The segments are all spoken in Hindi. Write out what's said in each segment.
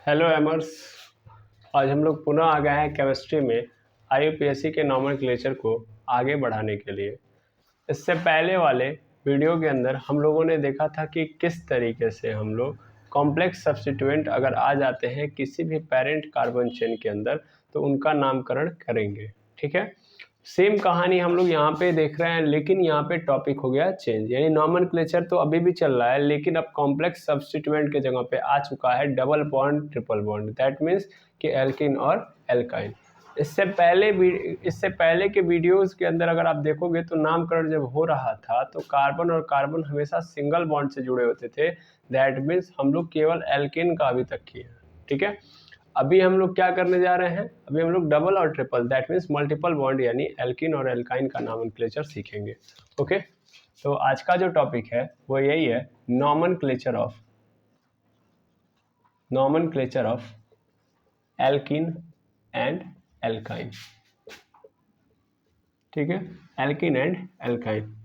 हेलो एमर्स। आज हम लोग पुनः आ गए हैं केमिस्ट्री में आईयूपीएससी के नॉमेनक्लेचर को आगे बढ़ाने के लिए। इससे पहले वाले वीडियो के अंदर हम लोगों ने देखा था कि किस तरीके से हम लोग कॉम्प्लेक्स सब्स्टिट्यूएंट अगर आ जाते हैं किसी भी पेरेंट कार्बन चेन के अंदर तो उनका नामकरण करेंगे। ठीक है, सेम कहानी हम लोग यहाँ पे देख रहे हैं, लेकिन यहाँ पे टॉपिक हो गया चेंज। यानी नॉमेनक्लेचर तो अभी भी चल रहा है, लेकिन अब कॉम्प्लेक्स सब्स्टिट्यूएंट के जगह पे आ चुका है double bond triple bond. That means कि एल्किन और एल्काइन। इससे पहले के वीडियोस के अंदर अगर आप देखोगे तो नामकरण जब हो रहा था तो कार्बन और कार्बन हमेशा सिंगल बॉन्ड से जुड़े होते थे। दैट मीन्स हम लोग केवल एल्किन का अभी तक किए हैं। ठीक है, अभी हम लोग क्या करने जा रहे हैं, अभी हम लोग डबल और triple that means multiple bond यानी एल्किन और एल्काइन का नॉमेनक्लेचर सीखेंगे। ओके, तो आज का जो टॉपिक है वो यही है, nomenclature of alkene and alkyne. ठीक है, एल्किन एंड एल्काइन।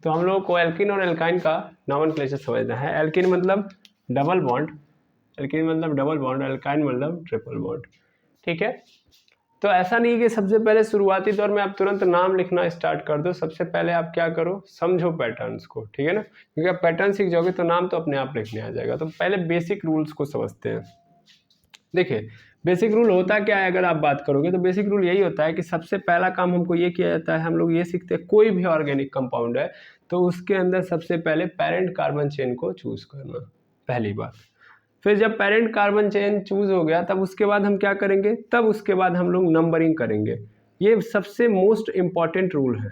तो हम लोग को एल्किन और एल्काइन का नॉमेनक्लेचर समझना है। एल्किन मतलब डबल बॉन्ड, एल्काइन मतलब ट्रिपल बॉन्ड। ठीक है, तो ऐसा नहीं है कि सबसे पहले शुरुआती दौर में आप तुरंत नाम लिखना स्टार्ट कर दो। सबसे पहले आप क्या करो, समझो पैटर्न्स को। ठीक है ना, क्योंकि आप पैटर्न सीख जाओगे तो नाम तो अपने आप लिखने आ जाएगा। तो पहले बेसिक रूल्स को समझते हैं। देखिए, बेसिक रूल होता क्या है, अगर आप बात करोगे तो बेसिक रूल यही होता है कि सबसे पहला काम हमको ये किया जाता है, हम लोग ये सीखते हैं कोई भी ऑर्गेनिक कंपाउंड है तो उसके अंदर सबसे पहले पेरेंट कार्बन चेन को चूज करना, पहली बात। फिर जब पेरेंट कार्बन चेन चूज हो गया तब उसके बाद हम क्या करेंगे, तब उसके बाद हम लोग नंबरिंग करेंगे। ये सबसे मोस्ट इंपॉर्टेंट रूल है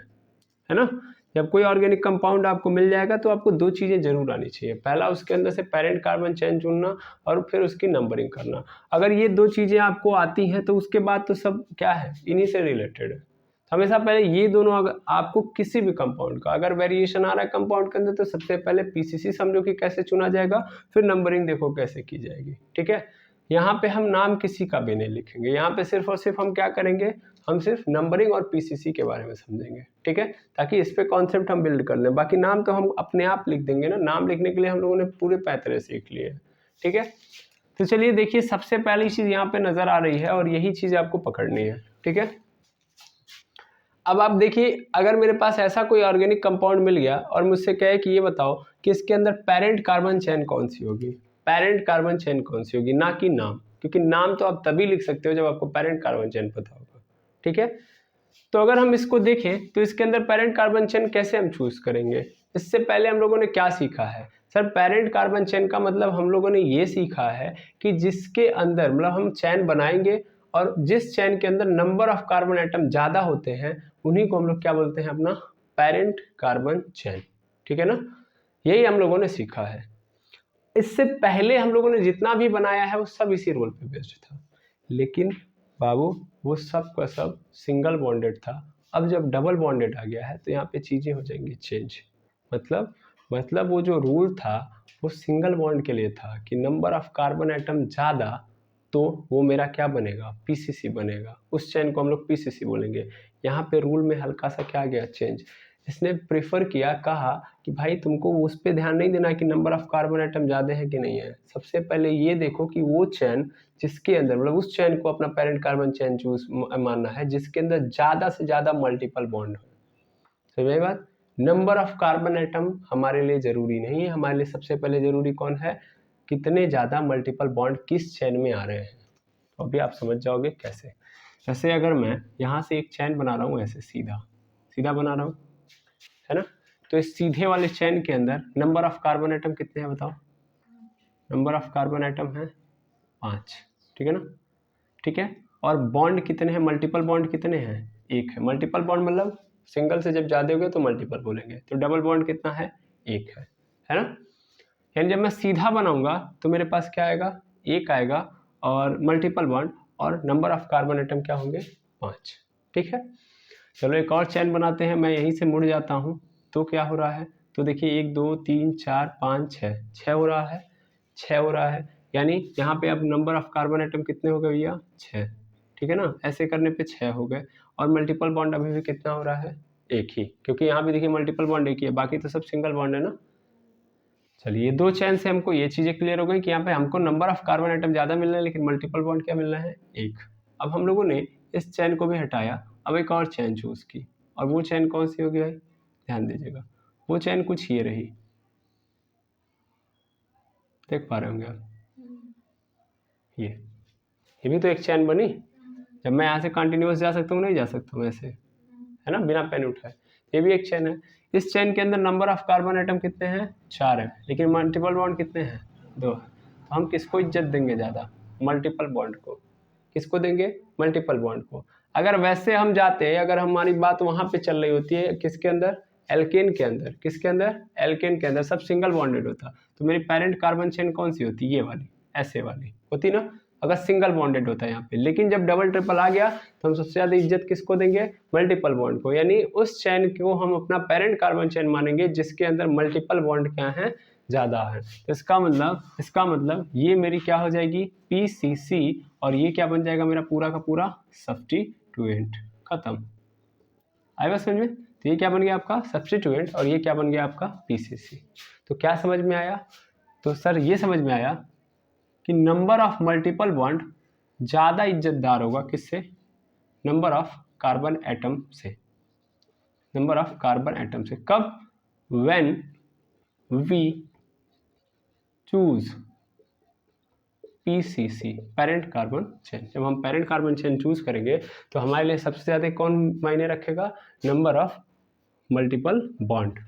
ना। जब कोई ऑर्गेनिक कंपाउंड आपको मिल जाएगा तो आपको दो चीज़ें जरूर आनी चाहिए, पहला उसके अंदर से पेरेंट कार्बन चेन चुनना और फिर उसकी नंबरिंग करना। अगर ये दो चीज़ें आपको आती हैं तो उसके बाद तो सब क्या है, इन्हीं से रिलेटेड है। हमेशा पहले ये दोनों, अगर आपको किसी भी कंपाउंड का अगर वेरिएशन आ रहा है कंपाउंड के अंदर तो सबसे पहले पीसीसी समझो कि कैसे चुना जाएगा, फिर नंबरिंग देखो कैसे की जाएगी। ठीक है, यहाँ पे हम नाम किसी का भी नहीं लिखेंगे, यहाँ पे सिर्फ और सिर्फ हम क्या करेंगे, हम सिर्फ नंबरिंग और पीसीसी के बारे में समझेंगे। ठीक है, ताकि इस पे कॉन्सेप्ट हम बिल्ड कर लें। बाकी नाम तो हम अपने आप लिख देंगे ना, नाम लिखने के लिए हम लोगों ने पूरे पैतरे सीख लिए हैं। ठीक है, तो चलिए देखिए, सबसे पहली चीज यहाँ पे नजर आ रही है और यही चीज आपको पकड़नी है। ठीक है, अब आप देखिए, अगर मेरे पास ऐसा कोई ऑर्गेनिक कंपाउंड मिल गया और मुझसे कहे कि ये बताओ कि इसके अंदर पेरेंट कार्बन चेन कौन सी होगी, पेरेंट कार्बन चेन कौन सी होगी, ना कि नाम। क्योंकि नाम तो आप तभी लिख सकते हो जब आपको पेरेंट कार्बन चेन पता होगा। ठीक है, तो अगर हम इसको देखें तो इसके अंदर पेरेंट कार्बन चेन कैसे हम चूज करेंगे, इससे पहले हम लोगों ने क्या सीखा है। सर, पेरेंट कार्बन चेन का मतलब हम लोगों ने ये सीखा है कि जिसके अंदर मतलब हम चैन बनाएंगे और जिस चैन के अंदर नंबर ऑफ कार्बन एटम ज्यादा होते हैं उन्हीं को हम लोग क्या बोलते हैं, अपना पेरेंट कार्बन चेन। ठीक है ना, यही हम लोगों ने सीखा है। इससे पहले हम लोगों ने जितना भी बनाया है वो सब इसी रोल पे बेस्ड था, लेकिन बाबू वो सब का सब सिंगल बॉन्डेड था। अब जब डबल बॉन्डेड आ गया है तो यहाँ पे चीजें हो जाएंगी चेंज। मतलब वो जो रूल था वो सिंगल बॉन्ड के लिए था कि नंबर ऑफ कार्बन एटम ज्यादा तो वो मेरा क्या बनेगा, पीसीसी बनेगा। उस चेन को हम लोग पीसीसी बोलेंगे। यहाँ पे रूल में हल्का सा क्या गया, चेंज। इसने प्रेफर किया, कहा कि भाई तुमको उस पर ध्यान नहीं देना कि नंबर ऑफ कार्बन एटम ज्यादा है कि नहीं है, सबसे पहले ये देखो कि वो चैन जिसके अंदर मतलब उस चैन को अपना पेरेंट कार्बन चैन चूज मानना है जिसके अंदर ज्यादा से ज्यादा मल्टीपल बॉन्ड हो। समझ बात, नंबर ऑफ कार्बन एटम हमारे लिए जरूरी नहीं है, हमारे लिए सबसे पहले जरूरी कौन है, कितने ज्यादा मल्टीपल बॉन्ड किस चैन में आ रहे हैं। तो अभी आप समझ जाओगे कैसे। जैसे अगर मैं यहाँ से एक चैन बना रहा हूँ, ऐसे सीधा सीधा बना रहा हूँ, है ना, तो इस सीधे वाले चैन के अंदर नंबर ऑफ कार्बन एटम कितने हैं बताओ, नंबर ऑफ कार्बन एटम है 5। ठीक है ना, ठीक है, और बॉन्ड कितने हैं, मल्टीपल बॉन्ड कितने हैं, एक है। मल्टीपल बॉन्ड मतलब सिंगल से जब ज्यादा हो गए तो मल्टीपल बोलेंगे, तो डबल बॉन्ड कितना है, एक है ना। यानी जब मैं सीधा बनाऊंगा तो मेरे पास क्या आएगा, एक आएगा और मल्टीपल बॉन्ड और नंबर ऑफ कार्बन एटम क्या होंगे, 5। ठीक है, चलो एक और चैन बनाते हैं। मैं यहीं से मुड़ जाता हूँ तो क्या हो रहा है, तो देखिए 1 2 3 4 5 6 6 हो रहा है, 6 हो रहा है। यानी यहाँ पे अब नंबर ऑफ कार्बन एटम कितने हो गए भैया, 6। ठीक है ना, ऐसे करने पे 6 हो गए। और मल्टीपल बॉन्ड अभी भी कितना हो रहा है, एक ही, क्योंकि यहाँ भी देखिए मल्टीपल बॉन्ड एक ही है, बाकी तो सब सिंगल बॉन्ड है ना। चलिए, 2 चेन से हमको ये चीज़ें क्लियर हो गई कि यहाँ पे हमको नंबर ऑफ कार्बन आइटम ज़्यादा मिल रहे हैं, लेकिन मल्टीपल बॉन्ड क्या मिल रहा है, 1। अब हम लोगों ने इस चेन को भी हटाया, अब एक और चेन चूज़ की, और वो चेन कौन सी होगी भाई, ध्यान दीजिएगा, वो चेन कुछ ये रही, देख पा रहे होंगे आप, ये भी तो एक चेन बनी। जब मैं यहाँ से कंटिन्यूस जा सकता हूँ, नहीं जा सकता हूँ ऐसे, है ना, बिना पेन उठाए, ये भी एक चेन है। इस चेन के अंदर नंबर ऑफ कार्बन आइटम कितने हैं, 4 है, लेकिन मल्टीपल बॉन्ड कितने हैं, 2 है। तो हम किसको इज्जत देंगे ज़्यादा, मल्टीपल बॉन्ड को। किसको देंगे, मल्टीपल बॉन्ड को। अगर वैसे हम जाते, अगर हमारी बात वहाँ पे चल रही होती है, किसके अंदर, एल्केन के अंदर, किसके अंदर, एल्केन के अंदर, सब सिंगल बॉन्डेड होता, तो मेरी पेरेंट कार्बन चेन कौन सी होती, ये वाली, ऐसे वाली होती ना, अगर सिंगल बॉन्डेड होता है यहाँ पे। लेकिन जब डबल ट्रिपल आ गया तो हम सबसे ज़्यादा इज्जत किसको देंगे, मल्टीपल बॉन्ड को, यानी उस चेन को हम अपना पेरेंट कार्बन चेन मानेंगे जिसके अंदर मल्टीपल बॉन्ड क्या है, ज़्यादा है। तो इसका मतलब ये मेरी क्या हो जाएगी, PCC, और ये क्या बन जाएगा मेरा पूरा का पूरा सब्स्टिट्यूएंट, खत्म। आई बात समझ में। तो ये क्या बन गया आपका सब्स्टिट्यूएंट, और ये क्या बन गया आपका PCC। तो क्या समझ में आया, तो सर ये समझ में आया कि नंबर ऑफ मल्टीपल बॉन्ड ज़्यादा इज्जतदार होगा किससे, नंबर ऑफ कार्बन एटम से, नंबर ऑफ कार्बन एटम से। कब, when we choose PCC, parent carbon chain. जब हम पेरेंट कार्बन चेन चूज करेंगे तो हमारे लिए सबसे ज़्यादा कौन मायने रखेगा, नंबर ऑफ मल्टीपल बॉन्ड,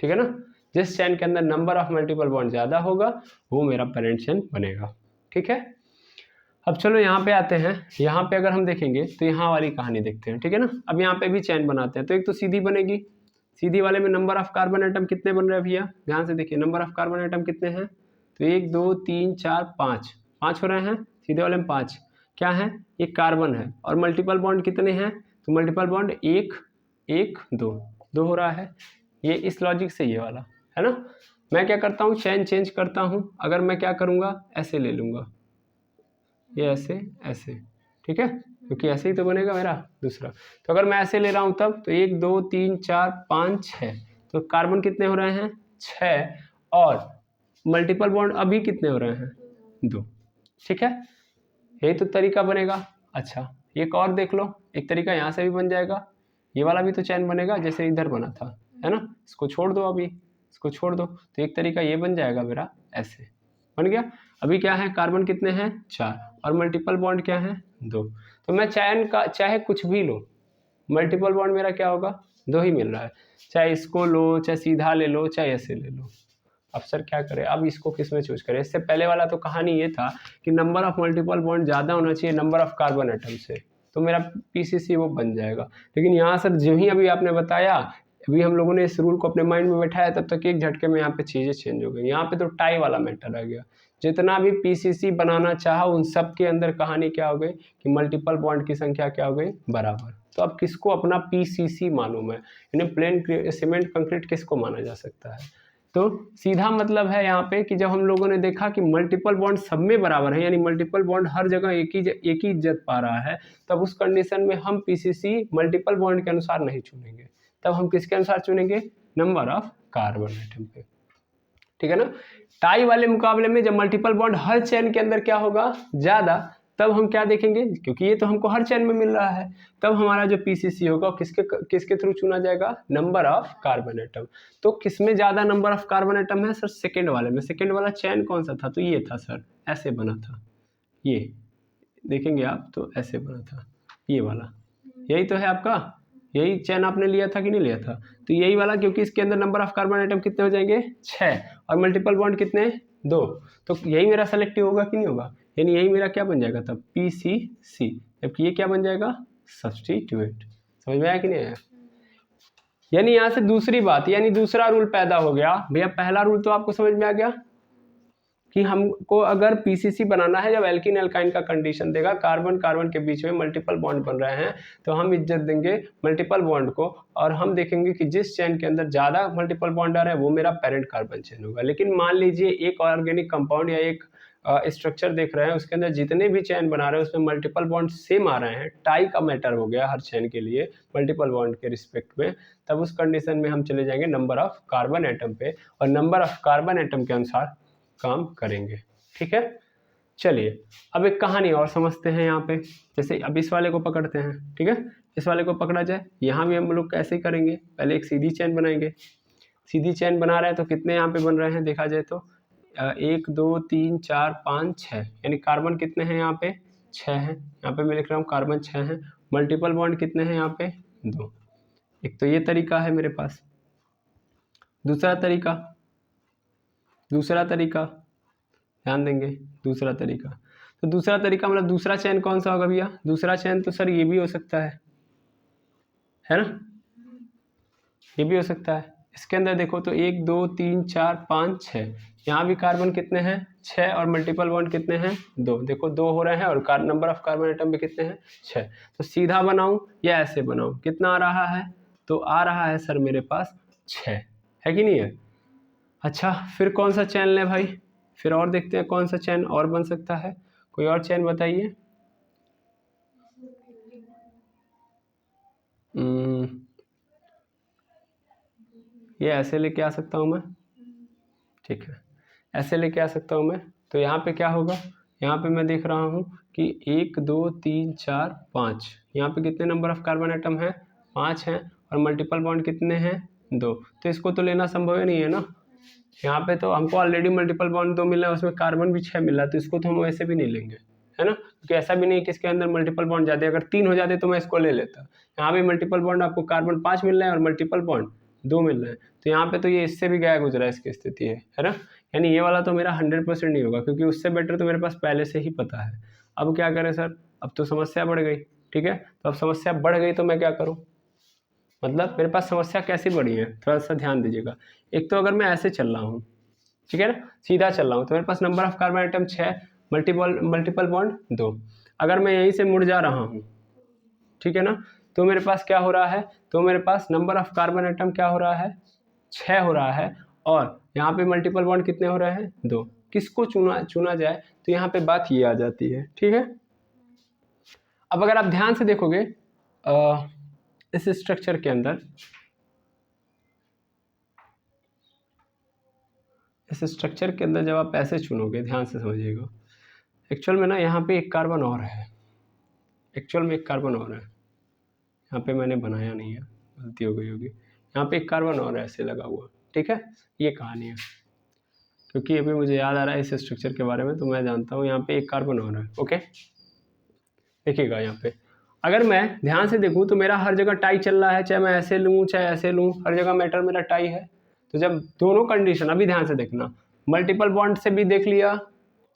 ठीक है ना। जिस चेन के अंदर नंबर ऑफ मल्टीपल बॉन्ड ज़्यादा होगा वो मेरा पेरेंट चेन बनेगा, ठीक है। अब चलो यहाँ पे आते हैं, यहाँ पे अगर हम देखेंगे तो यहाँ वाली कहानी देखते हैं, ठीक है ना। अब यहाँ पे भी चेन बनाते हैं, तो एक तो सीधी बनेगी, सीधी वाले में नंबर ऑफ कार्बन आइटम कितने बन रहे हैं भैया, ध्यान से देखिए, नंबर ऑफ कार्बन आइटम कितने हैं, तो 1 2 3 4 5 हो रहे हैं, सीधे वाले में 5 क्या है, ये कार्बन है, और मल्टीपल बॉन्ड कितने हैं, तो मल्टीपल बॉन्ड 1 1 2 हो रहा है, ये इस लॉजिक से ये वाला है ना। मैं क्या करता हूँ, चेन चेंज करता हूँ, अगर मैं क्या करूँगा, ऐसे ले लूँगा, ये ऐसे ऐसे, ठीक है, क्योंकि ऐसे ही तो बनेगा मेरा दूसरा। तो अगर मैं ऐसे ले रहा हूँ तब, तो 1 2 3 4 5 6, तो कार्बन कितने हो रहे हैं, 6, और मल्टीपल बॉन्ड अभी कितने हो रहे हैं, 2, ठीक है, यही तो तरीका बनेगा। अच्छा, एक और देख लो, एक तरीका यहाँ से भी बन जाएगा, ये वाला भी तो चैन बनेगा जैसे इधर बना था, है ना, इसको छोड़ दो, अभी इसको छोड़ दो, तो एक तरीका ये बन जाएगा मेरा, ऐसे बन गया। अभी क्या है, कार्बन कितने हैं, 4, और मल्टीपल बॉन्ड क्या है, 2, तो मैं चैन का चाहे कुछ भी लो, मल्टीपल बॉन्ड मेरा क्या होगा, 2 ही मिल रहा है, चाहे इसको लो, चाहे सीधा ले लो, चाहे ऐसे ले लो। अब सर क्या करें, अब इसको किस में चूज करें। इससे पहले वाला तो कहानी ये था कि नंबर ऑफ मल्टीपल बॉन्ड ज़्यादा होना चाहिए नंबर ऑफ कार्बन एटम से, तो मेरा PCC वो बन जाएगा। लेकिन यहाँ सर जो ही अभी आपने बताया, अभी हम लोगों ने इस रूल को अपने माइंड में बैठाया, तब तक एक झटके में यहाँ पे चीज़ें चेंज हो गई। यहाँ पे तो टाई वाला मैटर आ गया, जितना भी PCC बनाना चाहा उन सब के अंदर कहानी क्या हो गई कि मल्टीपल बॉन्ड की संख्या क्या हो गई, बराबर। तो अब किसको अपना PCC मालूम है, यानी प्लेन सीमेंट कंक्रीट किसको माना जा सकता है। तो सीधा मतलब है यहाँ पे कि जब हम लोगों ने देखा कि मल्टीपल बॉन्ड सब में बराबर है, यानी मल्टीपल बॉन्ड हर जगह एक ही इज्जत पा रहा है, तब उस कंडीशन में हम PCC मल्टीपल बॉन्ड के अनुसार नहीं चुनेंगे, तब हम किसके अनुसार चुनेंगे, नंबर ऑफ कार्बन आइटम पे, ठीक है ना। टाई वाले मुकाबले में जब मल्टीपल बॉन्ड हर चेन के अंदर क्या होगा, ज़्यादा, तब हम क्या देखेंगे, क्योंकि ये तो हमको हर चेन में मिल रहा है, तब हमारा जो PCC होगा किसके थ्रू चुना जाएगा, नंबर ऑफ कार्बन एटम। तो किसमें ज़्यादा नंबर ऑफ कार्बन एटम है सर, सेकेंड वाले में। सेकेंड वाला चेन कौन सा था, तो ये था सर, ऐसे बना था, ये देखेंगे आप तो ऐसे बना था, ये वाला, यही तो है आपका, यही चेन आपने लिया था कि नहीं लिया था, तो यही वाला, क्योंकि इसके अंदर नंबर ऑफ कार्बन आइटम कितने हो जाएंगे, 6, और मल्टीपल बॉन्ड कितने, 2, तो यही मेरा सेलेक्टिव होगा कि नहीं होगा, यानी यही मेरा क्या बन जाएगा तब, PCC, जबकि ये क्या बन जाएगा, सब्स्टिट्यूएंट। समझ में आया कि नहीं आया। यानी यहाँ से दूसरी बात, यानी दूसरा रूल पैदा हो गया भैया। पहला रूल तो आपको समझ में आ गया कि हमको अगर PCC बनाना है, जब एल्किन एल्काइन का कंडीशन देगा, कार्बन कार्बन के बीच में मल्टीपल बॉन्ड बन रहे हैं, तो हम इज्जत देंगे मल्टीपल बॉन्ड को, और हम देखेंगे कि जिस चेन के अंदर ज़्यादा मल्टीपल बॉन्ड आ रहा है वो मेरा पेरेंट कार्बन चेन होगा। लेकिन मान लीजिए एक ऑर्गेनिक कंपाउंड या एक स्ट्रक्चर देख रहे हैं उसके अंदर जितने भी चेन बना रहे हैं उसमें मल्टीपल बॉन्ड सेम आ रहे हैं, टाई का मैटर हो गया हर चेन के लिए मल्टीपल बॉन्ड के रिस्पेक्ट में, तब उस कंडीशन में हम चले जाएंगे नंबर ऑफ कार्बन एटम पे और नंबर ऑफ कार्बन एटम के अनुसार काम करेंगे। ठीक है, चलिए अब एक कहानी और समझते हैं यहाँ पे। जैसे अब इस वाले को पकड़ते हैं, ठीक है, इस वाले को पकड़ा जाए, यहाँ भी हम लोग कैसे करेंगे, पहले एक सीधी चेन बनाएंगे। सीधी चेन बना रहे हैं तो कितने यहाँ पे बन रहे हैं देखा जाए तो 1 2 3 4 5 6, यानी कार्बन कितने हैं यहाँ पे 6 हैं। यहाँ पे मैं लिख रहा हूँ कार्बन 6 हैं। मल्टीपल बॉन्ड कितने हैं यहाँ पे 2। एक तो ये तरीका है मेरे पास। दूसरा तरीका ध्यान देंगे, दूसरा तरीका, तो दूसरा तरीका मतलब दूसरा चेन कौन सा होगा भैया, दूसरा चेन तो सर ये भी हो सकता है ना, ये भी हो सकता है। इसके अंदर देखो तो 1 2 3 4 5 6, यहाँ भी कार्बन कितने हैं 6 और मल्टीपल बॉन्ड कितने हैं 2, देखो 2 हो रहे हैं और नंबर ऑफ कार्बन एटम भी कितने हैं 6। तो सीधा बनाऊं या ऐसे बनाऊं, कितना आ रहा है, तो आ रहा है सर मेरे पास 6, है कि नहीं है। अच्छा फिर कौन सा चैन लें भाई, फिर और देखते हैं कौन सा चैन और बन सकता है, कोई और चैन बताइए। ये ऐसे लेके आ सकता हूँ मैं, ठीक है, ऐसे लेके आ सकता हूँ मैं। तो यहाँ पे क्या होगा, यहाँ पे मैं देख रहा हूँ कि 1 2 3 4 5, यहाँ पे कितने नंबर ऑफ कार्बन एटम है 5 हैं और मल्टीपल बॉन्ड कितने हैं 2, तो इसको तो लेना संभव ही नहीं है ना। यहाँ पे तो हमको ऑलरेडी मल्टीपल बॉन्ड 2 मिल रहा है, उसमें कार्बन भी 6 मिल रहा है, तो इसको तो हम वैसे भी नहीं लेंगे, है ना, क्योंकि ऐसा भी नहीं कि इसके अंदर मल्टीपल बॉन्ड जाते, अगर 3 हो जाते तो मैं इसको ले लेता। यहाँ पे मल्टीपल बॉन्ड आपको कार्बन 5 मिल रहे हैं और मल्टीपल बॉन्ड 2 मिल रहे हैं, तो यहाँ पे तो ये इससे भी गया गुजरा इसकी स्थिति है ना, यानी ये वाला तो मेरा 100% नहीं होगा, क्योंकि उससे बेटर तो मेरे पास पहले से ही पता है। अब क्या करें सर, अब तो समस्या बढ़ गई, ठीक है, तो अब समस्या बढ़ गई तो मैं क्या करूँ, मतलब मेरे पास समस्या कैसी बढ़ी है, थोड़ा सा ध्यान दीजिएगा। एक तो अगर मैं ऐसे चल रहा हूँ, ठीक है ना, सीधा चल रहा हूँ, तो मेरे पास number of carbon atom 6, multiple bond 2। अगर मैं यहीं से मुड़ जा रहा हूँ, ठीक है ना, तो मेरे पास क्या हो रहा है, तो मेरे पास नंबर ऑफ कार्बन आइटम क्या हो रहा है 6 हो रहा है और यहाँ पे मल्टीपल बॉन्ड कितने हो रहे हैं 2। किसको चुना जाए, तो यहाँ पे बात ये आ जाती है, ठीक है। अब अगर आप ध्यान से देखोगे इस स्ट्रक्चर के अंदर, इस स्ट्रक्चर के अंदर जब आप ऐसे चुनोगे, ध्यान से समझिएगा, एक्चुअल में ना यहाँ पे एक कार्बन और है, एक्चुअल में एक कार्बन और है, यहाँ पे मैंने बनाया नहीं है, गलती हो गई होगी, यहाँ पे एक कार्बन और है ऐसे लगा हुआ, ठीक है, ये कहानी है, क्योंकि अभी मुझे याद आ रहा है इस स्ट्रक्चर के बारे में, तो मैं जानता हूँ यहाँ पे एक कार्बन और है। ओके, देखिएगा यहाँ पे अगर मैं ध्यान से देखूँ तो मेरा हर जगह टाई चल रहा है, चाहे मैं ऐसे लूँ चाहे ऐसे लूँ, हर जगह मैटर मेरा टाई है। तो जब दोनों कंडीशन, अभी ध्यान से देखना, मल्टीपल बॉन्ड से भी देख लिया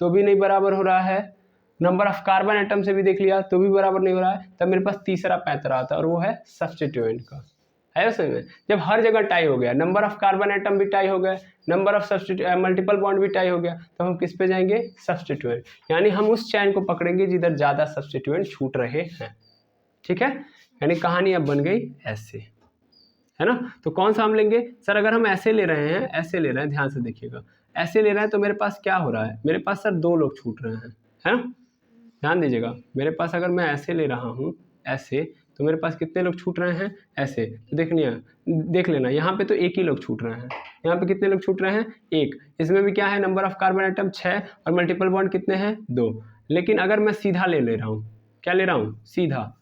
तो भी नहीं बराबर हो रहा है, नंबर ऑफ कार्बन एटम से भी देख लिया तो भी बराबर नहीं हो रहा है, तब मेरे पास तीसरा पैंतरा आता है और वो है सब्स्टिट्यूएंट का, है समझ में। जब हर जगह टाई हो गया, नंबर ऑफ कार्बन एटम भी टाई हो गया, नंबर ऑफ मल्टीपल बॉन्ड भी टाई हो गया, तो हम किस पे जाएंगे, सब्स्टिट्यूएंट, यानी हम उस चैन को पकड़ेंगे जिधर ज़्यादा सब्स्टिट्यूएंट छूट रहे हैं, ठीक है। यानी कहानी अब बन गई ऐसे, है ना। तो कौन सा हम लेंगे सर, अगर हम ऐसे ले रहे हैं, ऐसे ले रहे हैं, ध्यान से देखिएगा, ऐसे ले रहे हैं तो मेरे पास क्या हो रहा है, मेरे पास सर 2 लोग छूट रहे हैं, है ना, ध्यान दीजिएगा। मेरे पास अगर मैं ऐसे ले रहा हूँ ऐसे, तो मेरे पास कितने लोग छूट रहे हैं ऐसे, तो देख लेना, यहाँ पे तो एक ही लोग छूट रहे हैं, यहाँ पे कितने लोग छूट रहे हैं 1, इसमें भी क्या है नंबर ऑफ कार्बन आइटम 6 और मल्टीपल बॉन्ड कितने हैं 2। लेकिन अगर मैं सीधा ले रहा हूँ, क्या ले रहा हूँ सीधा,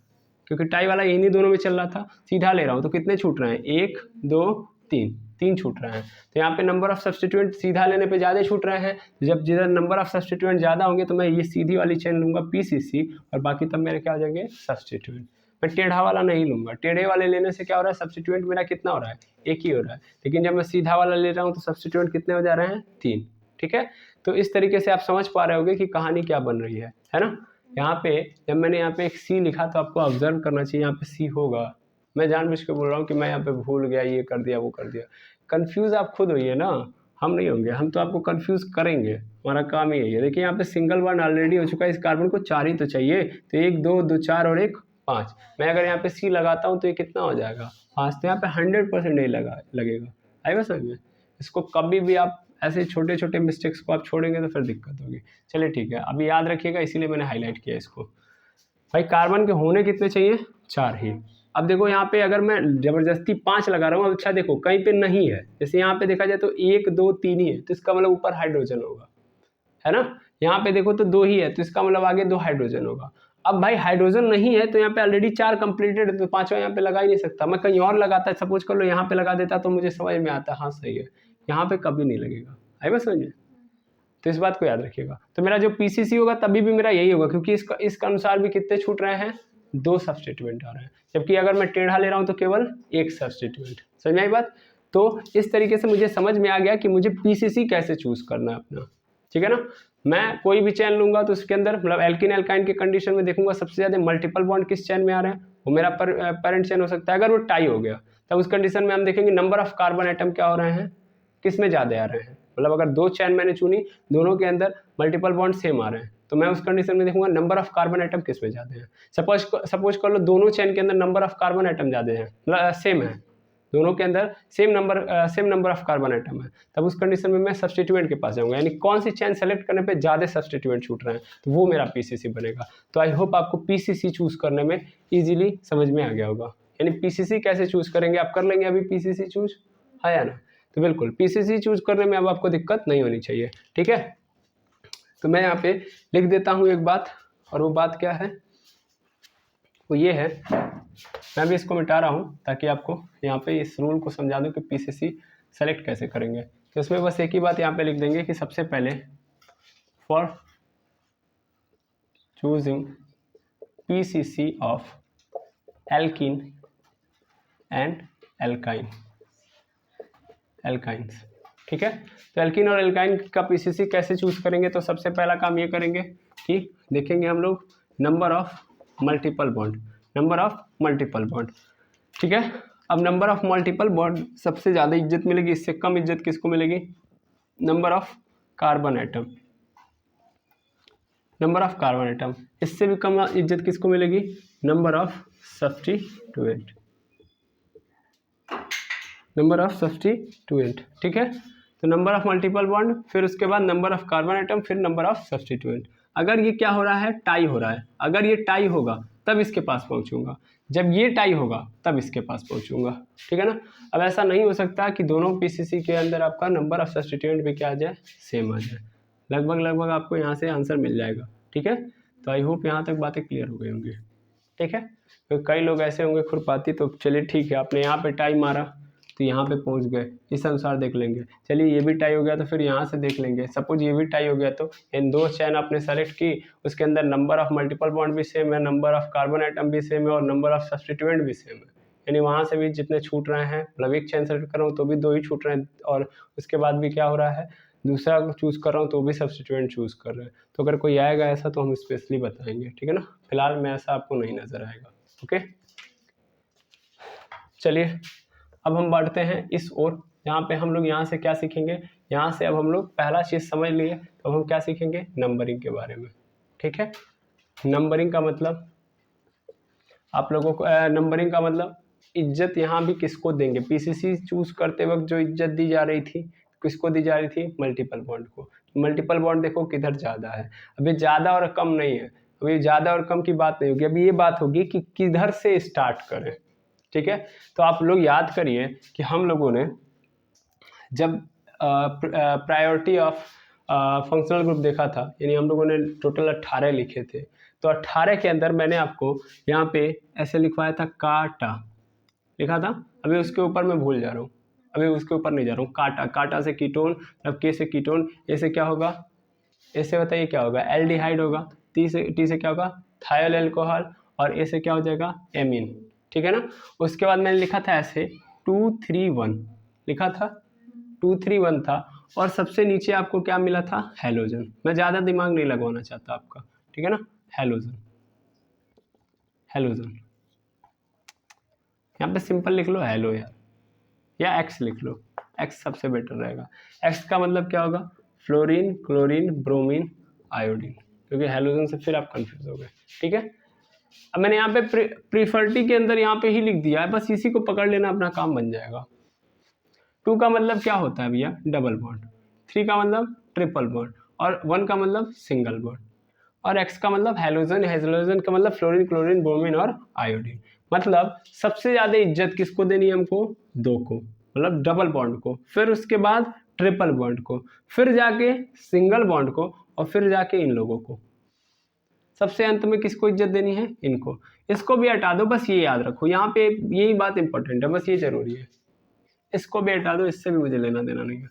क्योंकि टाई वाला इन्हीं दोनों में चल रहा था, सीधा ले रहा हूँ तो कितने छूट रहे हैं 1 2 3 छूट रहे हैं। तो यहाँ पे नंबर ऑफ सब्स्टिट्यूएंट सीधा लेने पे ज़्यादा छूट रहे हैं, जब जिधर नंबर ऑफ सब्स्टिट्यूएंट ज़्यादा होंगे तो मैं ये सीधी वाली चेन लूँगा PCC और बाकी तब मेरे क्या हो जाएंगे सब्स्टिट्यूएंट। मैं टेढ़ा वाला नहीं लूँगा, टेढ़े वाले लेने से क्या हो रहा है, सब्स्टिट्यूएंट मेरा कितना हो रहा है 1 ही हो रहा है, लेकिन जब मैं सीधा वाला ले रहा हूँ तो सब्स्टिट्यूएंट कितने हो जा रहे हैं 3, ठीक है। तो इस तरीके से आप समझ पा रहे होगे कि कहानी क्या बन रही है ना। यहाँ पे जब मैंने यहाँ पे एक C लिखा तो आपको ऑब्जर्व करना चाहिए यहाँ पे C होगा, मैं जानबूझ के बोल रहा हूँ कि मैं यहाँ पे भूल गया, ये कर दिया वो कर दिया, कंफ्यूज आप खुद होइए ना, हम नहीं होंगे, हम तो आपको कंफ्यूज करेंगे, हमारा काम ही है। देखिए यहाँ पे सिंगल बॉन्ड ऑलरेडी हो चुका है, इस कार्बन को 4 ही तो चाहिए, तो 1 2 2 4 और 1 5, मैं अगर यहाँ पे C लगाता हूँ तो ये कितना हो जाएगा 5, तो यहाँ पे 100% नहीं लगेगा, आएगा समझ में। इसको कभी भी आप ऐसे छोटे छोटे मिस्टेक्स को आप छोड़ेंगे तो फिर दिक्कत होगी। चलिए ठीक है, अभी याद रखिएगा, इसीलिए मैंने हाईलाइट किया इसको। भाई कार्बन के होने कितने चाहिए? 4 ही। अब देखो यहाँ पे अगर मैं जबरदस्ती 5 लगा रहा हूँ, अच्छा देखो कहीं पे नहीं है, जैसे यहाँ पे देखा जाए तो 1 2 3 ही है, तो इसका मतलब ऊपर हाइड्रोजन होगा, है ना। यहाँ पे देखो तो 2 ही है, तो इसका मतलब आगे 2 हाइड्रोजन होगा। अब भाई हाइड्रोजन नहीं है तो यहाँ पे ऑलरेडी 4 कंप्लीटेड है, तो 5वां यहाँ पे लगा ही नहीं सकता। मैं कहीं और लगाता, सपोज कर लो यहाँ पे लगा देता तो मुझे समझ में आता, हाँ सही है, यहाँ पे कभी नहीं लगेगा। आई बात समझ में? तो इस बात को याद रखिएगा। तो मेरा जो पीसीसी होगा तभी भी मेरा यही होगा, क्योंकि इसका अनुसार भी कितने छूट रहे हैं? 2 सब्स्टिट्यूएंट आ रहे हैं, जबकि अगर मैं टेढ़ा ले रहा हूँ तो केवल 1 सब्स्टिट्यूएंट। समझ में आई बात? तो इस तरीके से मुझे समझ में आ गया कि मुझे पीसीसी कैसे चूज करना है अपना, ठीक है ना। मैं कोई भी चैन लूंगा तो उसके अंदर मतलब एल्किन एल्काइन के कंडीशन में देखूंगा सबसे ज्यादा मल्टीपल बॉन्ड किस चैन में आ रहे हैं, वो मेरा पेरेंट चैन हो सकता है। अगर वो टाई हो गया तब उस कंडीशन में हम देखेंगे नंबर ऑफ कार्बन एटम क्या हो रहे हैं, किस में ज्यादा आ रहे हैं। मतलब अगर 2 चैन मैंने चुनी, दोनों के अंदर मल्टीपल बॉन्ड सेम आ रहे हैं, तो मैं उस कंडीशन में देखूंगा नंबर ऑफ कार्बन एटम किस में ज्यादा है। सपोज कर लो दोनों चैन के अंदर नंबर ऑफ कार्बन एटम ज्यादा है, सेम है, दोनों के अंदर same number of carbon atom है, तब उस कंडीशन में मैं सब्स्टिट्यूएंट के पास जाऊंगा, यानी कौन सी चैन सेलेक्ट करने पे ज्यादा सब्स्टिट्यूएंट छूट रहे हैं, तो वो मेरा पीसीसी बनेगा। तो आई होप आपको पीसीसी चूज करने में इजीली समझ में आ गया होगा। यानी पीसीसी कैसे चूज करेंगे, आप कर लेंगे अभी पीसीसी चूज, है या ना। तो बिल्कुल पीसीसी चूज करने में अब आपको दिक्कत नहीं होनी चाहिए, ठीक है। तो मैं यहाँ पे लिख देता हूँ एक बात, और वो बात क्या है, वो ये है, मैं भी इसको मिटा रहा हूँ ताकि आपको यहाँ पे इस रूल को समझा दूँ कि पीसीसी सेलेक्ट कैसे करेंगे। तो इसमें बस एक ही बात यहाँ पे लिख देंगे कि सबसे पहले for choosing PCC of alkene and alkynes, ठीक है। तो एल्कीन और एल्काइन का पीसीसी कैसे चूज करेंगे, तो सबसे पहला काम ये करेंगे कि देखेंगे हम लोग नंबर ऑफ मल्टीपल बॉन्ड, ठीक है। अब नंबर ऑफ मल्टीपल बॉन्ड सबसे ज़्यादा इज्जत मिलेगी, इससे कम इज्जत किसको मिलेगी? नंबर ऑफ कार्बन एटम, इससे भी कम इज्जत किसको मिलेगी? नंबर ऑफ सब्स्टिट्यूएंट, ठीक है। तो नंबर ऑफ मल्टीपल बॉन्ड, फिर उसके बाद नंबर ऑफ कार्बन एटम, फिर नंबर ऑफ सब्स्टिट्यूएंट। अगर ये क्या हो रहा है? टाई हो रहा है। अगर ये टाई होगा तब इसके पास पहुंचूंगा, जब ये टाई होगा तब इसके पास पहुंचूंगा, ठीक है ना। अब ऐसा नहीं हो सकता कि दोनों पीसीसी के अंदर आपका नंबर ऑफ सब्स्टिट्यूएंट भी क्या आ जाए? सेम आ जाए। लगभग आपको यहाँ से आंसर मिल जाएगा, ठीक है। तो आई होप यहाँ तक बातें क्लियर हो गई होंगी, ठीक है। तो कई लोग ऐसे होंगे खुरपाती, तो चलिए ठीक है, आपने यहाँ पे टाई मारा तो यहाँ पे पहुँच गए, इस अनुसार देख लेंगे। चलिए ये भी टाई हो गया तो फिर यहाँ से देख लेंगे। सपोज ये भी टाई हो गया तो इन 2 चैन आपने सेलेक्ट की, उसके अंदर नंबर ऑफ मल्टीपल बॉन्ड भी सेम है, नंबर ऑफ कार्बन एटम भी सेम है, और नंबर ऑफ सब्स्टिट्यूएंट भी सेम है। यानी वहाँ से भी जितने छूट रहे हैं, मतलब एक चैन सेलेक्ट कर रहा हूँ तो भी 2 ही छूट रहे हैं, और उसके बाद भी क्या हो रहा है, दूसरा चूज कर रहा हूँ तो भी सब्स्टिट्यूएंट चूज कर रहे हैं। तो अगर कोई आएगा ऐसा तो हम स्पेशली बताएंगे, ठीक है ना। फिलहाल में ऐसा आपको नहीं नजर आएगा, ओके। चलिए अब हम बढ़ते हैं इस ओर, यहाँ पे हम लोग यहाँ से क्या सीखेंगे, यहाँ से अब हम लोग पहला चीज समझ लिए, तो हम क्या सीखेंगे? नंबरिंग के बारे में, ठीक है। नंबरिंग का मतलब आप लोगों को नंबरिंग का मतलब इज्जत यहाँ भी किसको देंगे? पीसीसी चूज करते वक्त जो इज्जत दी जा रही थी, किसको दी जा रही थी? मल्टीपल बॉन्ड को। मल्टीपल बॉन्ड देखो किधर ज़्यादा है, अभी ज़्यादा और कम नहीं है, अभी ज़्यादा और कम की बात नहीं होगी, अभी ये बात होगी कि किधर से स्टार्ट करें, ठीक है। तो आप लोग याद करिए कि हम लोगों ने जब प्रायोरिटी ऑफ फंक्शनल ग्रुप देखा था, यानी हम लोगों ने टोटल 18 लिखे थे, तो 18 के अंदर मैंने आपको यहाँ पे ऐसे लिखवाया था, काटा लिखा था, अभी उसके ऊपर मैं भूल जा रहा हूँ, अभी उसके ऊपर नहीं जा रहा हूँ। काटा से कीटोन, अब के से कीटोन, ए से क्या होगा? ए से बताइए क्या होगा? एल्डिहाइड होगा। टी से क्या होगा? थायल एल्कोहल, और ए से क्या हो जाएगा? एमीन, ठीक है ना। उसके बाद मैंने लिखा था ऐसे 231 लिखा था, 231 था, और सबसे नीचे आपको क्या मिला था? हेलोजन। मैं ज़्यादा दिमाग नहीं लगवाना चाहता आपका, ठीक है ना। हेलोजन यहाँ पे सिंपल लिख लो हेलो यार, या एक्स लिख लो, एक्स सबसे बेटर रहेगा। एक्स का मतलब क्या होगा? फ्लोरीन, क्लोरीन, ब्रोमीन, आयोडीन, क्योंकि हेलोजन से फिर आप कंफ्यूज हो गए, ठीक है। अब मैंने यहाँ पे प्रीफर्टी के अंदर यहाँ पे ही लिख दिया है, बस इसी को पकड़ लेना, अपना काम बन जाएगा। 2 का मतलब क्या होता है भैया? Double bond. 3 का मतलब ट्रिपल बॉन्ड, और 1 का मतलब सिंगल बॉन्ड, और X का मतलब हैलोजन, हेलोजन का मतलब फ्लोरीन, क्लोरीन, ब्रोमीन और आयोडीन। मतलब सबसे ज़्यादा इज्जत किसको देनी है हमको? 2 को, मतलब डबल बॉन्ड को, फिर उसके बाद ट्रिपल बॉन्ड को, फिर जाके सिंगल बॉन्ड को, और फिर जाके इन लोगों को। सबसे अंत में किसको इज्जत देनी है? इनको। इसको भी हटा दो, बस ये याद रखो, यहाँ पे यही बात इंपॉर्टेंट है, बस ये जरूरी है। इसको भी हटा दो, इससे भी मुझे लेना देना नहीं है,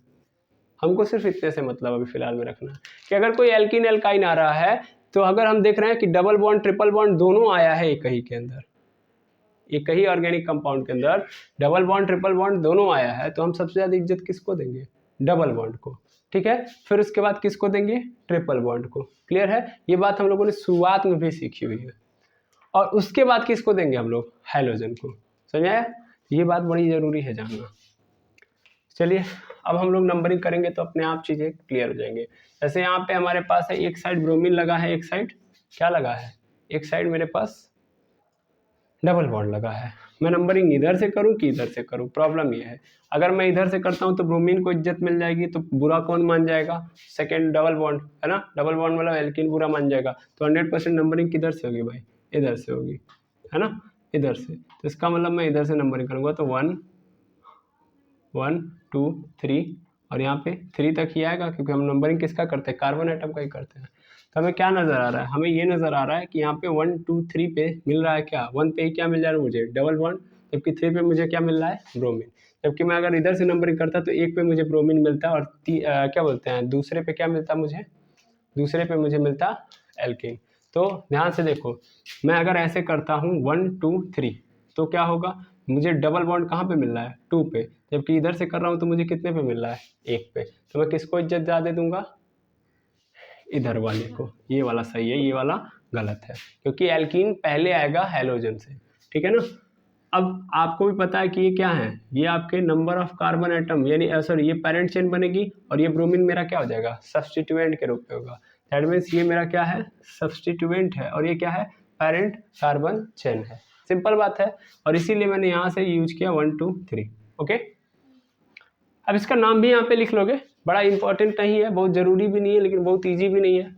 हमको सिर्फ इतने से मतलब अभी फिलहाल में रखना है कि अगर कोई एल्कीन एल्काइन आ रहा है, तो अगर हम देख रहे हैं कि डबल बॉन्ड ट्रिपल बॉन्ड दोनों आया है एक ही के अंदर, एक ही ऑर्गेनिक कंपाउंड के अंदर डबल बॉन्ड ट्रिपल बॉन्ड दोनों आया है, तो हम सबसे ज्यादा इज्जत किसको देंगे? डबल बॉन्ड को। ठीक है, फिर उसके बाद किसको देंगे? ट्रिपल बॉन्ड को। क्लियर है? ये बात हम लोगों ने शुरुआत में भी सीखी हुई है। और उसके बाद किसको देंगे हम लोग? हैलोजन को। समझ आया? ये बात बड़ी जरूरी है जानना। चलिए अब हम लोग नंबरिंग करेंगे तो अपने आप चीजें क्लियर हो जाएंगे। जैसे यहाँ पे हमारे पास है एक साइड ब्रोमीन लगा है, एक साइड क्या लगा है? एक साइड मेरे पास डबल बॉन्ड लगा है। मैं नंबरिंग इधर से करूं कि इधर से करूं, प्रॉब्लम ये है। अगर मैं इधर से करता हूं तो ब्रोमीन को इज्जत मिल जाएगी, तो बुरा कौन मान जाएगा? सेकेंड डबल बॉन्ड, है ना? डबल बॉन्ड मतलब एल्कीन बुरा मान जाएगा, तो 100% नंबरिंग किधर से होगी भाई? इधर से होगी, है ना? इधर से। तो इसका मतलब मैं इधर से नंबरिंग करूंगा, तो 1 1 2 3, और यहाँ पे 3 तक ही आएगा, क्योंकि हम नंबरिंग किसका करते हैं? कार्बन आइटम का ही करते हैं। तो हमें क्या नजर आ रहा है? हमें ये नजर आ रहा है कि यहाँ पे 1 2 3 पे मिल रहा है क्या? 1 पे ही क्या मिल जा रहा है मुझे? डबल बॉन्ड, जबकि 3 पे मुझे क्या मिल रहा है? ब्रोमीन। जबकि मैं अगर इधर से नंबरिंग करता तो 1 पे मुझे ब्रोमीन मिलता, और क्या बोलते हैं, दूसरे पे क्या मिलता मुझे? दूसरे पे मुझे मिलता एल्कीन। तो ध्यान से देखो, मैं अगर ऐसे करता हूँ 1 2 3, तो क्या होगा? मुझे डबल बॉन्ड कहाँ पे मिल रहा है? 2 पे, जबकि इधर से कर रहा हूँ तो मुझे कितने पे मिल रहा है? 1 पे। तो मैं किसको इज्जत ज़्यादा दूंगा? इधर वाले को। ये वाला सही है, ये वाला गलत है, क्योंकि एल्कीन पहले आएगा हैलोजन से। ठीक है ना? अब आपको भी पता है कि ये क्या है? ये आपके नंबर ऑफ कार्बन एटम, यानी सॉरी, ये पेरेंट चेन बनेगी, और ये ब्रोमीन मेरा क्या हो जाएगा? सब्स्टिट्यूएंट के रूप में होगा। दैट मीन्स ये मेरा क्या है? सब्स्टिट्यूएंट है, और ये क्या है? पेरेंट कार्बन चेन है। सिंपल बात है, और इसीलिए मैंने यहाँ से यूज किया 1 2 3। ओके, अब इसका नाम भी यहाँ पे लिख लोगे, बड़ा इंपॉर्टेंट नहीं है, बहुत जरूरी भी नहीं है, लेकिन बहुत ईजी भी नहीं है,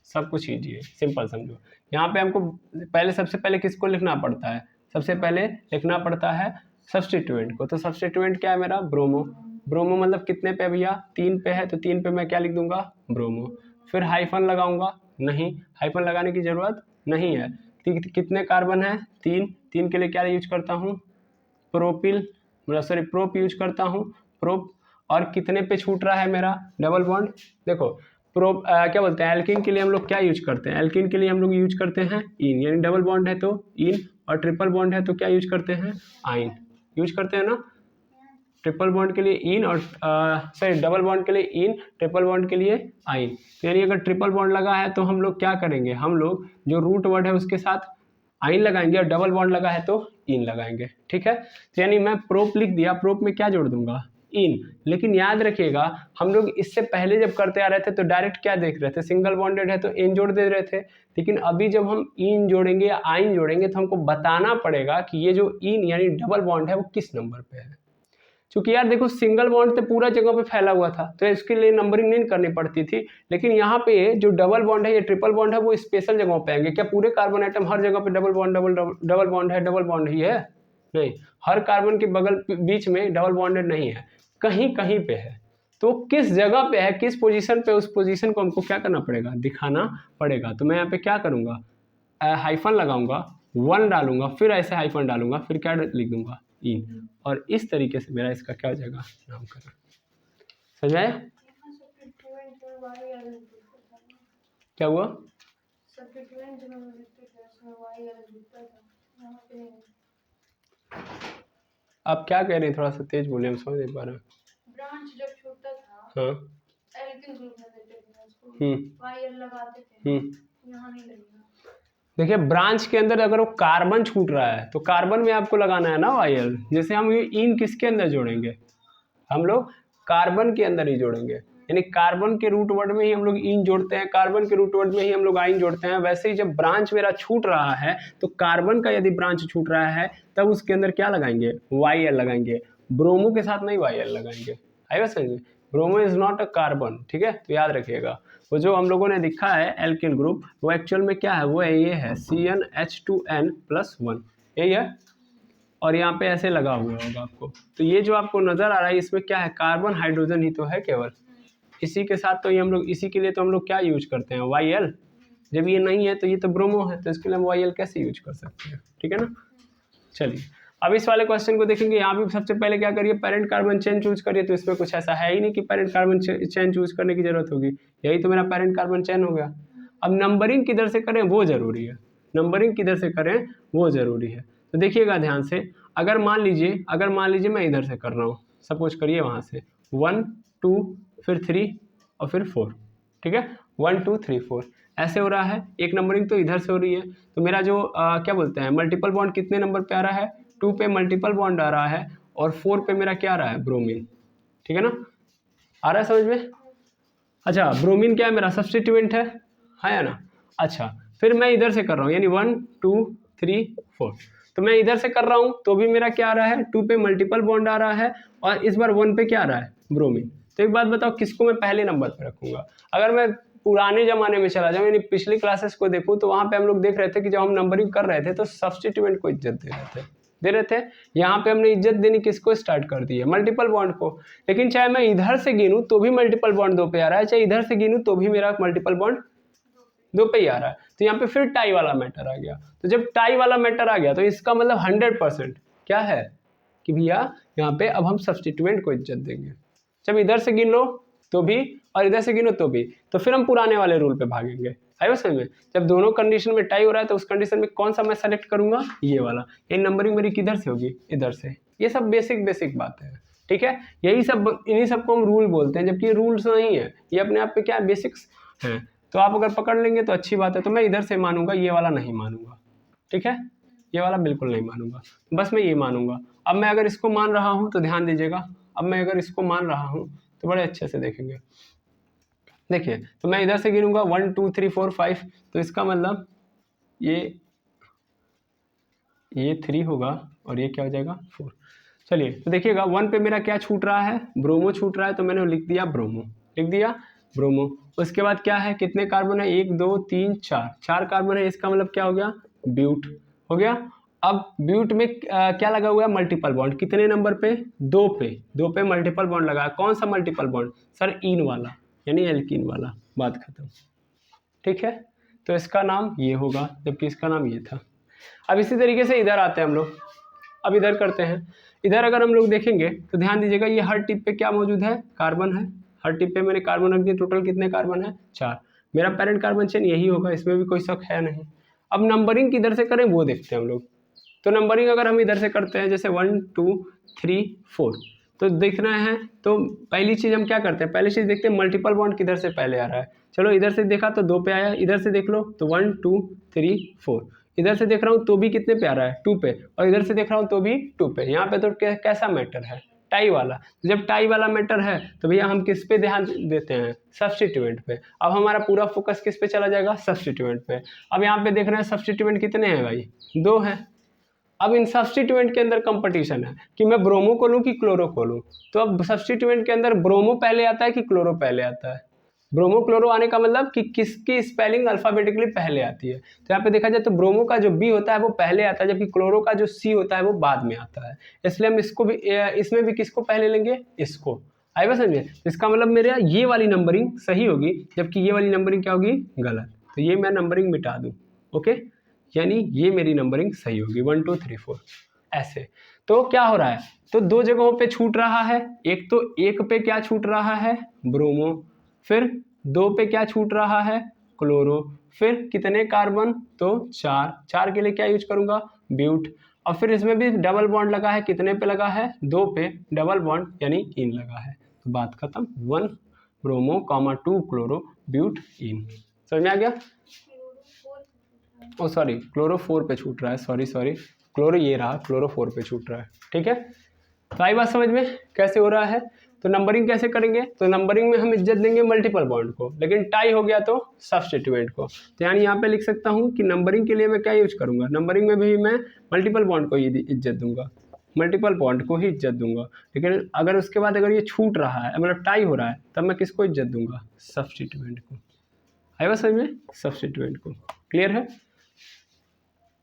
सब कुछ ईजी है, सिंपल समझो। यहाँ पे हमको पहले, सबसे पहले किसको लिखना पड़ता है? सबसे पहले लिखना पड़ता है सब्स्टिट्यूएंट को। तो सब्स्टिट्यूएंट क्या है मेरा? ब्रोमो। ब्रोमो मतलब कितने पे भैया? 3 पे है, तो 3 पे मैं क्या लिख दूंगा? ब्रोमो। फिर हाइफन लगाऊंगा? नहीं, हाइफन लगाने की जरूरत नहीं है। कितने कार्बन है? 3। 3 के लिए क्या यूज करता हूँ? प्रोपिल, सॉरी प्रोप यूज करता हूँ, प्रोप। और कितने पे छूट रहा है मेरा डबल बॉन्ड? देखो, प्रोप क्या बोलते हैं, एल्कीन के लिए हम लोग क्या यूज करते हैं? एल्कीन के लिए हम लोग यूज करते हैं इन, यानी डबल बॉन्ड है तो इन, और ट्रिपल बॉन्ड है तो क्या यूज करते हैं? आइन यूज करते हैं ना। ट्रिपल बॉन्ड के लिए इन, और सॉरी डबल बॉन्ड के लिए इन, ट्रिपल बॉन्ड के लिए आइन। तो यानी अगर ट्रिपल बॉन्ड लगा है तो हम लोग क्या करेंगे? हम लोग जो रूट वर्ड है उसके साथ आइन लगाएंगे, और डबल बॉन्ड लगा है तो इन लगाएंगे। ठीक है, तो यानी मैं प्रोप लिख दिया, प्रोप में क्या जोड़ दूंगा? इन। लेकिन याद रखिएगा, हम लोग इससे पहले जब करते आ रहे थे तो डायरेक्ट क्या देख रहे थे? सिंगल बॉन्डेड है तो इन जोड़ दे रहे थे। लेकिन अभी जब हम इन जोड़ेंगे या आइन जोड़ेंगे तो हमको बताना पड़ेगा कि ये जो इन यानी डबल बॉन्ड है वो किस नंबर पे है। क्योंकि यार देखो, सिंगल बॉन्ड तो पूरा जगह पे फैला हुआ था, तो इसके लिए नंबरिंग नहीं करनी पड़ती थी। लेकिन यहाँ पे जो डबल बॉन्ड है, ये ट्रिपल बॉन्ड है, वो स्पेशल जगहों पे आएंगे। क्या पूरे कार्बन आइटम हर जगह पे डबल बॉन्ड डबल बॉन्ड है? डबल बॉन्ड ही है? नहीं, हर कार्बन के बगल बीच में डबल बॉन्डेड नहीं है, कहीं कहीं पे है। तो किस जगह पे है, किस पोजीशन पे, उस पोजीशन को हमको क्या करना पड़ेगा? दिखाना पड़ेगा। तो मैं यहाँ पे क्या करूंगा? हाइफन लगाऊंगा, 1 डालूंगा, फिर ऐसे हाइफन डालूंगा, फिर क्या लिख दूंगा? इन। और इस तरीके से मेरा इसका क्या हो जाएगा? नामकरण। समझ आया? क्या हुआ? आप क्या कह रहे हैं? थोड़ा सा तेज बोले, हम समझ नहीं पा रहे हैं। ब्रांच जब छोटा था, हाँ, एल्किन ग्रुप में देते थे उसको, वायर लगाते थे, यहाँ नहीं लगेगा। देखिए, ब्रांच के अंदर अगर वो कार्बन छूट रहा है तो कार्बन में आपको लगाना है ना वायर। जैसे हम ये इन किसके अंदर जोड़ेंगे? हम लोग कार्बन के अंदर ही जोड़ेंगे, यानी कार्बन के रूट वर्ड में ही हम लोग इन जोड़ते हैं, कार्बन के रूट वर्ड में ही हम लोग आइन जोड़ते हैं। वैसे ही जब ब्रांच मेरा छूट रहा है तो कार्बन का यदि ब्रांच छूट रहा है तब उसके अंदर क्या लगाएंगे? वाई एल लगाएंगे। ब्रोमो के साथ नहीं वाई एल लगाएंगे। आएगा समझ में? Bromo is not a carbon, ठीक है, तो याद रखिएगा। वो जो हम लोगों ने लिखा है एल्किल ग्रुप, वो एक्चुअल में क्या है, वो है ये है CnH2n+1, यही है। और यहाँ पे ऐसे लगा हुआ होगा आपको, तो ये जो आपको नजर आ रहा है इसमें क्या है, कार्बन हाइड्रोजन ही तो है केवल। इसी के साथ तो ये हम लोग, इसी के लिए तो हम लोग क्या यूज करते हैं, YL। जब ये नहीं है तो ये तो ब्रोमो है, तो इसके लिए हम YL कैसे यूज कर सकते हैं, ठीक है ना। चलिए अब इस वाले क्वेश्चन को देखेंगे। यहाँ भी सबसे पहले क्या करिए, पेरेंट कार्बन चेन चूज करिए। तो इसमें कुछ ऐसा है ही नहीं कि पेरेंट कार्बन चेन चूज करने की जरूरत होगी, यही तो मेरा पेरेंट कार्बन चेन हो गया। अब नंबरिंग किधर से करें वो जरूरी है, नंबरिंग किधर से करें वो जरूरी है। तो देखिएगा ध्यान से, अगर मान लीजिए मैं इधर से कर रहा हूँ, सपोज करिए वहाँ से 1 2 फिर 3 और फिर 4, ठीक है, 1 2 3 4 ऐसे हो रहा है। एक नंबरिंग तो इधर से हो रही है, तो मेरा जो क्या बोलते हैं मल्टीपल बॉन्ड कितने नंबर पे आ रहा है, 2 पे मल्टीपल बॉन्ड आ रहा है, और 4 पे मेरा क्या आ रहा है, ब्रोमीन, ठीक है ना, आ रहा है समझ में। अच्छा ब्रोमीन क्या है, मेरा सब्स्टिट्यूएंट है ना। अच्छा फिर मैं इधर से कर रहा हूँ, यानी 1 2 3 4, तो मैं इधर से कर रहा हूँ तो भी मेरा क्या आ रहा है, 2 पे मल्टीपल बॉन्ड आ रहा है, और इस बार 1 पे क्या आ रहा है, ब्रोमीन। तो एक बात बताओ किसको मैं पहले नंबर पर रखूंगा। अगर मैं पुराने जमाने में चला जाऊँ, यानी पिछली क्लासेस को देखूँ, तो वहाँ पे हम लोग देख रहे थे कि जब हम नंबरिंग कर रहे थे तो सब्स्टिट्यूएंट को इज्जत दे रहे थे। यहाँ पे हमने इज्जत देनी किसको स्टार्ट कर दी है, मल्टीपल बॉन्ड को। लेकिन चाहे मैं इधर से गिनूं तो भी मल्टीपल बॉन्ड 2 पे आ रहा है, चाहे इधर से गिनूं तो भी मेरा मल्टीपल बॉन्ड 2 पे ही आ रहा है। तो यहाँ पे फिर टाई वाला मैटर आ गया। तो जब टाई वाला मैटर आ गया तो इसका मतलब 100% क्या है कि भैया यहाँ पे अब हम सब्स्टिट्यूएंट को इज्जत देंगे। जब इधर से गिन लो तो भी और इधर से गिनो तो भी, तो फिर हम पुराने वाले रूल पे भागेंगे। आयो समझ में। जब दोनों कंडीशन में टाई हो रहा है तो उस कंडीशन में कौन सा मैं सेलेक्ट करूंगा, ये वाला। ये नंबरिंग मेरी किधर से होगी, इधर से। ये सब बेसिक बात है, ठीक है। यही सब, इन्हीं सबको हम रूल बोलते हैं, जबकि ये रूल्स नहीं है, ये अपने आप पे क्या है, बेसिक्स हैं। तो आप अगर पकड़ लेंगे तो अच्छी बात है। तो मैं इधर से मानूंगा, ये वाला नहीं मानूंगा, ठीक है, ये वाला बिल्कुल नहीं मानूंगा, बस मैं ये मानूंगा। अब मैं अगर इसको मान रहा हूँ तो ध्यान दीजिएगा, अब मैं अगर इसको मान रहा हूँ तो बड़े अच्छे से देखेंगे। देखिए तो मैं इधर से गिनूंगा 1 2 3 4 5, तो इसका मतलब ये 3 होगा और ये क्या हो जाएगा 4। चलिए तो देखिएगा 1 पे मेरा क्या छूट रहा है, ब्रोमो छूट रहा है, तो मैंने लिख दिया ब्रोमो, लिख दिया ब्रोमो। उसके बाद क्या है, कितने कार्बन है, 1 2 3 4 कार्बन है, इसका मतलब क्या हो गया, ब्यूट हो गया। अब ब्यूट में क्या लगा हुआ है, मल्टीपल बॉन्ड, कितने नंबर पे, 2 पे मल्टीपल बॉन्ड लगा है। कौन सा मल्टीपल बॉन्ड, सर इन वाला, यानी एल्कीन वाला, बात खत्म, ठीक है। तो इसका नाम ये होगा, जबकि इसका नाम ये था। अब इसी तरीके से इधर आते हैं हम लोग, अब इधर करते हैं। इधर अगर हम लोग देखेंगे तो ध्यान दीजिएगा, ये हर टिप पे क्या मौजूद है, कार्बन है। हर टिप पे मैंने कार्बन रख दिया, टोटल कितने कार्बन है, 4। मेरा पेरेंट कार्बन चेन यही होगा, इसमें भी कोई शक है नहीं। अब नंबरिंग किधर से करें वो देखते हैं हम लोग। तो नंबरिंग अगर हम इधर से करते हैं, जैसे 1 2 3 4, तो देखना है तो पहली चीज़ हम क्या करते हैं, पहली चीज़ देखते हैं मल्टीपल बॉन्ड किधर से पहले आ रहा है। चलो इधर से देखा तो 2 पे आया, इधर से देख लो तो 1 2 3 4, इधर से देख रहा हूँ तो भी कितने पे आ रहा है, 2 पे, और इधर से देख रहा हूँ तो भी 2 पे। यहाँ पे तो कैसा मैटर है, टाई वाला। जब टाई वाला मैटर है तो भैया हम किस पे ध्यान देते हैं, सब्स्टिट्यूएंट पे। अब हमारा पूरा फोकस किस पे चला जाएगा, सब्स्टिट्यूएंट पे। अब यहाँ पे देख रहे हैं सब्स्टिट्यूएंट कितने हैं भाई, 2 हैं। अब इन सब्स्टिट्यूएंट के अंदर कंपटीशन है कि मैं ब्रोमो को लूँ कि क्लोरो को लूँ। तो अब सब्स्टिट्यूएंट के अंदर ब्रोमो पहले आता है कि क्लोरो पहले आता है। ब्रोमो क्लोरो आने का मतलब कि किसकी स्पेलिंग अल्फाबेटिकली पहले आती है। तो यहाँ पे देखा जाए तो ब्रोमो का जो बी होता है वो पहले आता है, जबकि क्लोरो का जो सी होता है वो बाद में आता है। इसलिए हम इसको भी, इसमें भी किसको पहले लेंगे, इसको। आई बात समझे। इसका मतलब मेरे ये वाली नंबरिंग सही होगी, जबकि ये वाली नंबरिंग क्या होगी, गलत। तो ये मैं नंबरिंग मिटा दूँ, ओके, यानी ये मेरी नंबरिंग सही होगी 1 2 3 4 ऐसे। तो क्या हो रहा है, तो 2 जगहों पे छूट रहा है। एक तो 1 पे क्या छूट रहा है, ब्रोमो, फिर 2 पे क्या छूट रहा है, क्लोरो, फिर कितने कार्बन, तो 4 के लिए क्या यूज करूंगा, ब्यूट। और फिर इसमें भी डबल बॉन्ड लगा है, कितने पे लगा है, 2 पे डबल बॉन्ड यानी इन लगा है। तो बात खत्म, 1 ब्रोमो 2 क्लोरो ब्यूट इन। समझ में आ गया। ओ सॉरी, क्लोरो 4 पे छूट रहा है, सॉरी क्लोरो ये रहा, क्लोरो 4 पे छूट रहा है, ठीक है। तो आई बात समझ में कैसे हो रहा है। तो नंबरिंग कैसे करेंगे, तो नंबरिंग में हम इज्जत देंगे मल्टीपल बॉन्ड को, लेकिन टाई हो गया तो सब्स्टिट्यूएंट को। तो यानी यहाँ पे लिख सकता हूँ कि नंबरिंग के लिए मैं क्या यूज करूंगा, नंबरिंग में भी मैं मल्टीपल बॉन्ड को ही इज्जत दूंगा। मल्टीपल बॉन्ड को ही इज्जत दूंगा। लेकिन अगर उसके बाद अगर ये छूट रहा है, मतलब टाई हो रहा है, तब मैं किसको इज्जत दूंगा? सब्स्टिट्यूएंट को। आएगा समझ में? सब्स्टिट्यूएंट को। क्लियर है?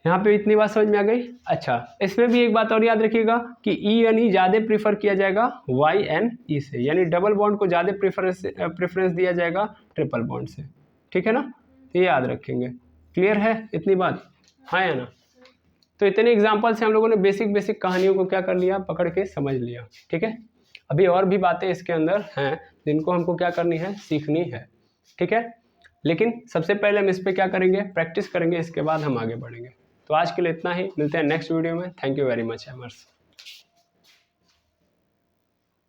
यहाँ पे इतनी बात समझ में आ गई। अच्छा, इसमें भी एक बात और याद रखिएगा कि ई एन ई ज़्यादा प्रीफर किया जाएगा वाई एन ई से, यानी डबल बॉन्ड को ज़्यादा प्रेफरेंस दिया जाएगा ट्रिपल बॉन्ड से। ठीक है ना? ये याद रखेंगे। क्लियर है इतनी बात? हाँ या ना? तो इतने एग्जाम्पल से हम लोगों ने बेसिक कहानियों को क्या कर लिया? पकड़ के समझ लिया। ठीक है? अभी और भी बातें इसके अंदर हैं जिनको हमको क्या करनी है? सीखनी है। ठीक है? लेकिन सबसे पहले हम इस पर क्या करेंगे? प्रैक्टिस करेंगे, इसके बाद हम आगे बढ़ेंगे। तो आज के लिए इतना ही, मिलते हैं नेक्स्ट वीडियो में। Thank you very much एमर्स।